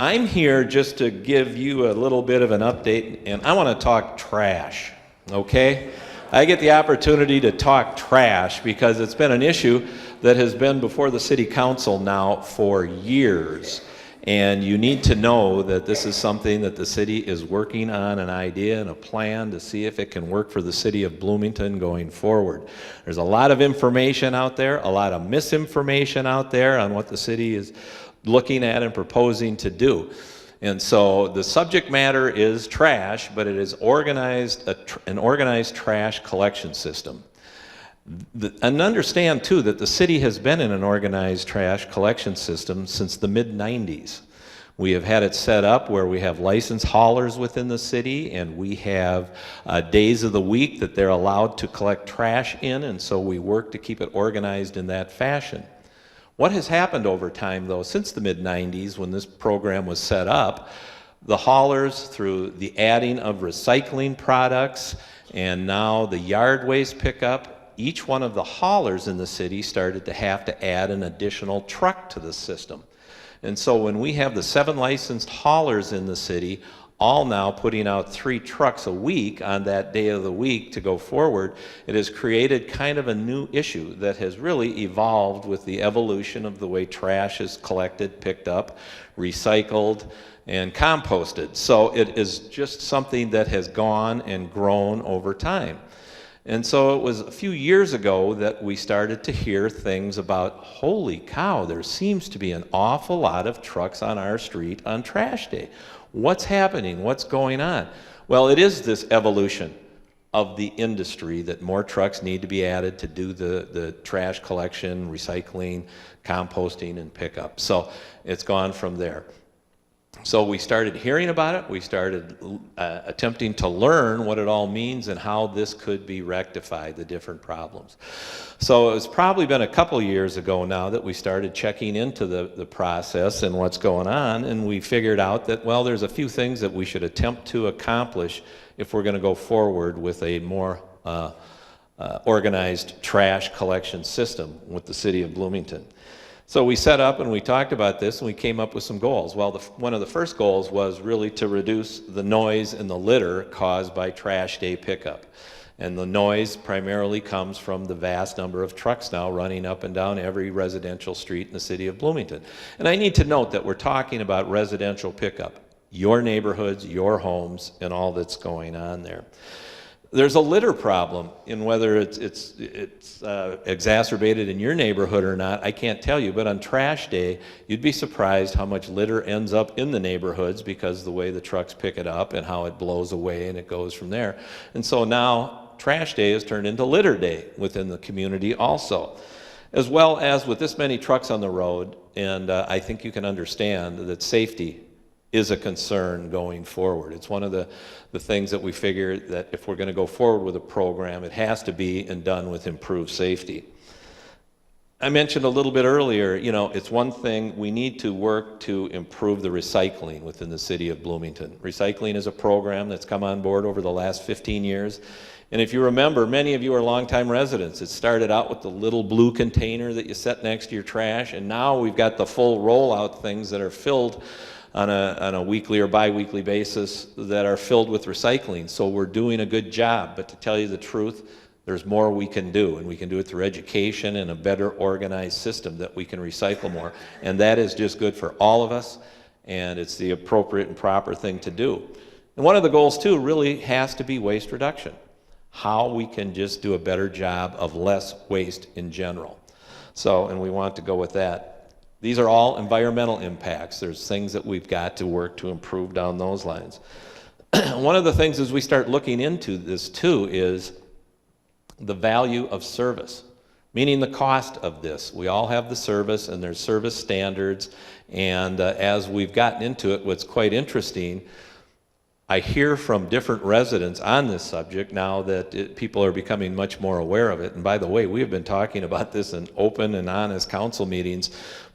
I'm here just to give you a little bit of an update, and I want to talk trash, okay? I get the opportunity to talk trash because it's been an issue that has been before the city council now for years. And you need to know that this is something that the city is working on, an idea and a plan to see if it can work for the city of Bloomington going forward. There's a lot of information out there, a lot of misinformation out there on what the city is looking at and proposing to do. And so the subject matter is trash, but it is an organized trash collection system. And understand, too, that the city has been in an organized trash collection system since the mid-90s. We have had it set up where we have licensed haulers within the city, and we have days of the week that they're allowed to collect trash in, and so we work to keep it organized in that fashion. What has happened over time, though, since the mid-90s when this program was set up, the haulers, through the adding of recycling products and now the yard waste pickup, each one of the haulers in the city started to have to add an additional truck to the system. And so when we have the 7 licensed haulers in the city, all now putting out 3 trucks a week on that day of the week to go forward, it has created kind of a new issue that has really evolved with the evolution of the way trash is collected, picked up, recycled, and composted. So it is just something that has gone and grown over time. And so it was a few years ago that we started to hear things about, holy cow, there seems to be an awful lot of trucks on our street on trash day. What's happening? What's going on? Well, it is this evolution of the industry that more trucks need to be added to do the trash collection, recycling, composting, and pickup. So it's gone from there. So we started hearing about it. We started attempting to learn what it all means and how this could be rectified, the different problems. So it's probably been a couple years ago now that we started checking into the process and what's going on, and we figured out that, well, there's a few things that we should attempt to accomplish if we're going to go forward with a more organized trash collection system with the city of Bloomington. So we set up and we talked about this and we came up with some goals. Well, one of the first goals was really to reduce the noise and the litter caused by trash day pickup. And the noise primarily comes from the vast number of trucks now running up and down every residential street in the city of Bloomington. And I need to note that we're talking about residential pickup, your neighborhoods, your homes, and all that's going on there. There's a litter problem, and whether it's exacerbated in your neighborhood or not, I can't tell you, but on trash day, you'd be surprised how much litter ends up in the neighborhoods because of the way the trucks pick it up and how it blows away and it goes from there. And so now trash day has turned into litter day within the community also, as well as with this many trucks on the road, and I think you can understand that safety is a concern going forward. It's one of the things that we figure that if we're going to go forward with a program, it has to be and done with improved safety. I mentioned a little bit earlier, you know, it's one thing, we need to work to improve the recycling within the city of Bloomington. Recycling is a program that's come on board over the last 15 years. And if you remember, many of you are longtime residents. It started out with the little blue container that you set next to your trash, and now we've got the full rollout things that are filled on a weekly or bi-weekly basis that are filled with recycling. So we're doing a good job, but to tell you the truth, there's more we can do, and we can do it through education and a better organized system that we can recycle more. And that is just good for all of us, and it's the appropriate and proper thing to do. And one of the goals, too, really has to be waste reduction. How we can just do a better job of less waste in general. So, and we want to go with that. These are all environmental impacts. There's things that we've got to work to improve down those lines. One of the things as we start looking into this too is the value of service, meaning the cost of this. We all have the service and there's service standards, and as we've gotten into it, what's quite interesting, I hear from different residents on this subject now that people are becoming much more aware of it. And by the way, we have been talking about this in open and honest council meetings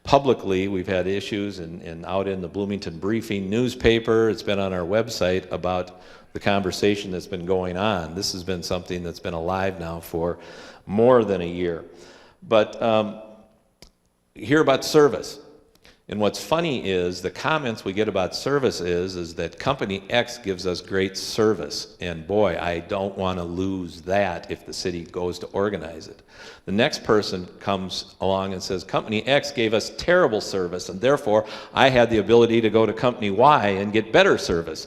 publicly. We've had issues and out in the Bloomington Briefing newspaper. It's been on our website about the conversation that's been going on. This has been something that's been alive now for more than a year. But hear about service. And what's funny is the comments we get about service is that Company X gives us great service. And boy, I don't want to lose that if the city goes to organize it. The next person comes along and says, Company X gave us terrible service, and therefore I had the ability to go to Company Y and get better service.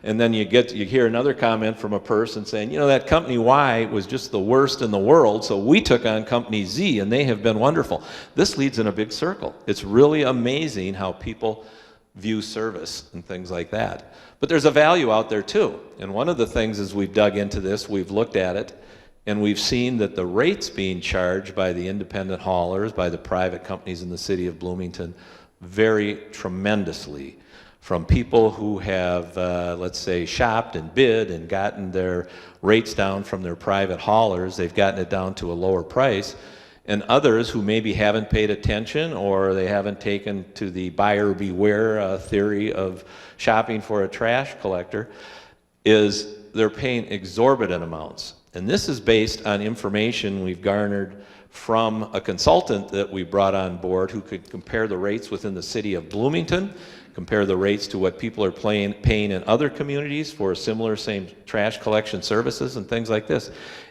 And then you hear another comment from a person saying, you know, that Company Y was just the worst in the world, so we took on Company Z, and they have been wonderful. This leads in a big circle. It's really amazing how people view service and things like that. But there's a value out there too. And one of the things as we've dug into this, we've looked at it, and we've seen that the rates being charged by the independent haulers, by the private companies in the city of Bloomington, vary tremendously. From people who have, let's say, shopped and bid and gotten their rates down from their private haulers, they've gotten it down to a lower price, and others who maybe haven't paid attention or they haven't taken to the buyer beware theory of shopping for a trash collector, is they're paying exorbitant amounts. And this is based on information we've garnered from a consultant that we brought on board who could compare the rates within the city of Bloomington, compare the rates to what people are paying in other communities for similar same trash collection services and things like this.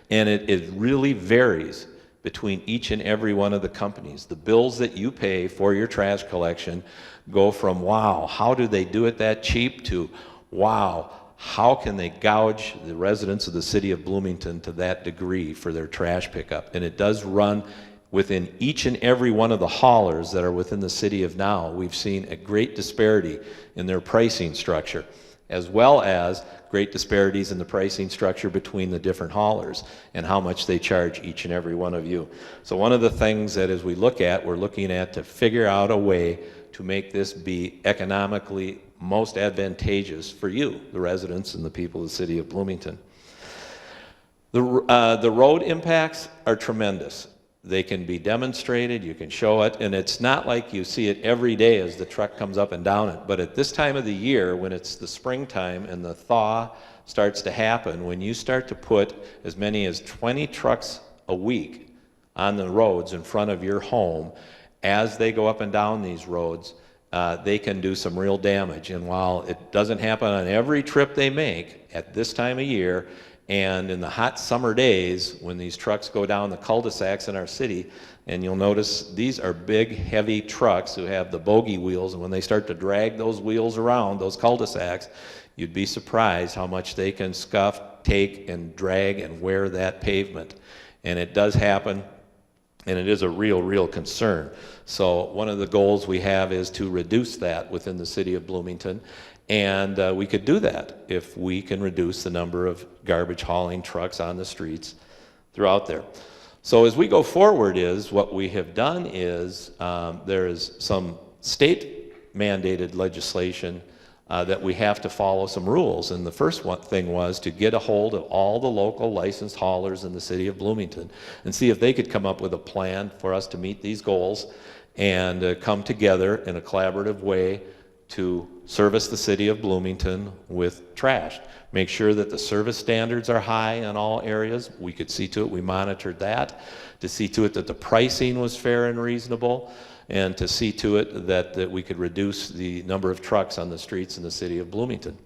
And it really varies between each and every one of the companies. The bills that you pay for your trash collection go from, wow, how do they do it that cheap, to, wow, how can they gouge the residents of the city of Bloomington to that degree for their trash pickup? And it does run within each and every one of the haulers that are within the city of now. We've seen a great disparity in their pricing structure, as well as great disparities in the pricing structure between the different haulers and how much they charge each and every one of you. So one of the things that as we look at, we're looking at to figure out a way to make this be economically most advantageous for you, the residents and the people of the city of Bloomington. The road impacts are tremendous. They can be demonstrated, you can show it, and it's not like you see it every day as the truck comes up and down it. But at this time of the year, when it's the springtime and the thaw starts to happen, when you start to put as many as 20 trucks a week on the roads in front of your home, as they go up and down these roads, they can do some real damage. And while it doesn't happen on every trip they make at this time of year, and in the hot summer days when these trucks go down the cul-de-sacs in our city, and you'll notice these are big, heavy trucks who have the bogey wheels, and when they start to drag those wheels around those cul-de-sacs, you'd be surprised how much they can scuff, take, and drag and wear that pavement. And it does happen, and it is a real concern. So one of the goals we have is to reduce that within the city of Bloomington. And we could do that if we can reduce the number of garbage hauling trucks on the streets throughout there. So as we go forward, is what we have done is there is some state mandated legislation that we have to follow some rules. And the first thing was to get a hold of all the local licensed haulers in the city of Bloomington and see if they could come up with a plan for us to meet these goals and come together in a collaborative way to service the city of Bloomington with trash. Make sure that the service standards are high in all areas. We could see to it, we monitored that, to see to it that the pricing was fair and reasonable, and to see to it that we could reduce the number of trucks on the streets in the city of Bloomington.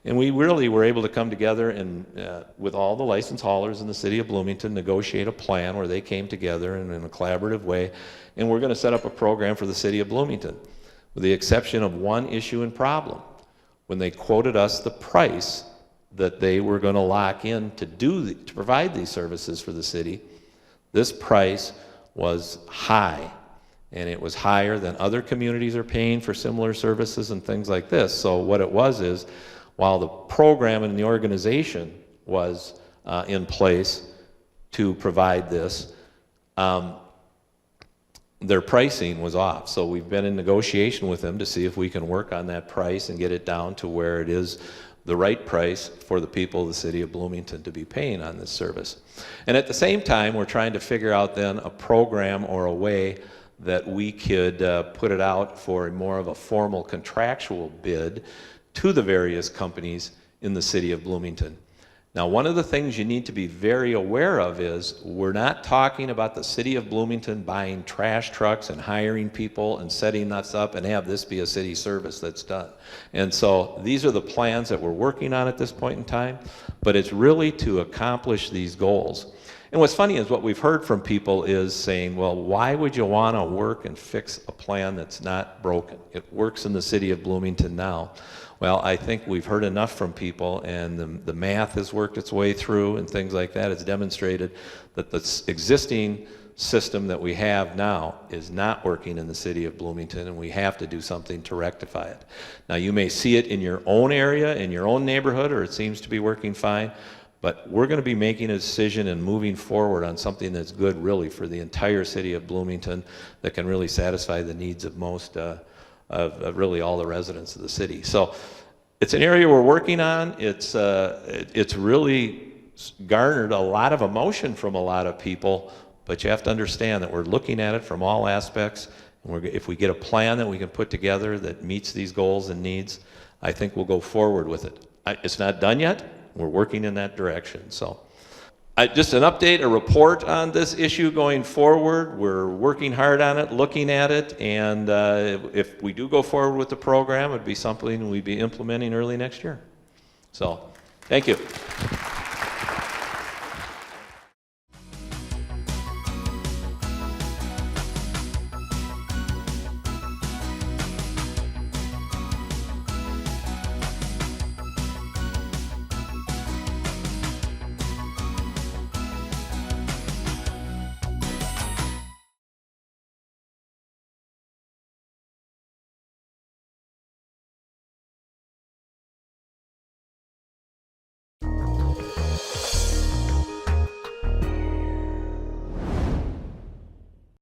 And we really were able to come together and with all the licensed haulers in the city of Bloomington, negotiate a plan where they came together in a collaborative way, and we're going to set up a program for the city of Bloomington, with the exception of one issue and problem. When they quoted us the price that they were going to lock in to provide these services for the city, this price was high, and it was higher than other communities are paying for similar services and things like this. So what it was is, while the program and the organization was in place to provide this, their pricing was off. So we've been in negotiation with them to see if we can work on that price and get it down to where it is the right price for the people of the city of Bloomington to be paying on this service. And at the same time, we're trying to figure out then a program or a way that we could put it out for more of a formal contractual bid to the various companies in the city of Bloomington. Now, one of the things you need to be very aware of is we're not talking about the city of Bloomington buying trash trucks and hiring people and setting us up and have this be a city service that's done. And so these are the plans that we're working on at this point in time, but it's really to accomplish these goals. And what's funny is what we've heard from people is saying, well, why would you want to work and fix a plan that's not broken? It works in the city of Bloomington now. Well, I think we've heard enough from people, and the math has worked its way through and things like that. It's demonstrated that the existing system that we have now is not working in the city of Bloomington, and we have to do something to rectify it. Now, you may see it in your own area, in your own neighborhood, or it seems to be working fine, but we're going to be making a decision and moving forward on something that's good really for the entire city of Bloomington that can really satisfy the needs of most of really all the residents of the city. So it's an area we're working on. It's really garnered a lot of emotion from a lot of people, but you have to understand that we're looking at it from all aspects. And if we get a plan that we can put together that meets these goals and needs, I think we'll go forward with it. It's not done yet. We're working in that direction. So just an update, a report on this issue going forward. We're working hard on it, looking at it, and if we do go forward with the program, it'd be something we'd be implementing early next year. So, thank you.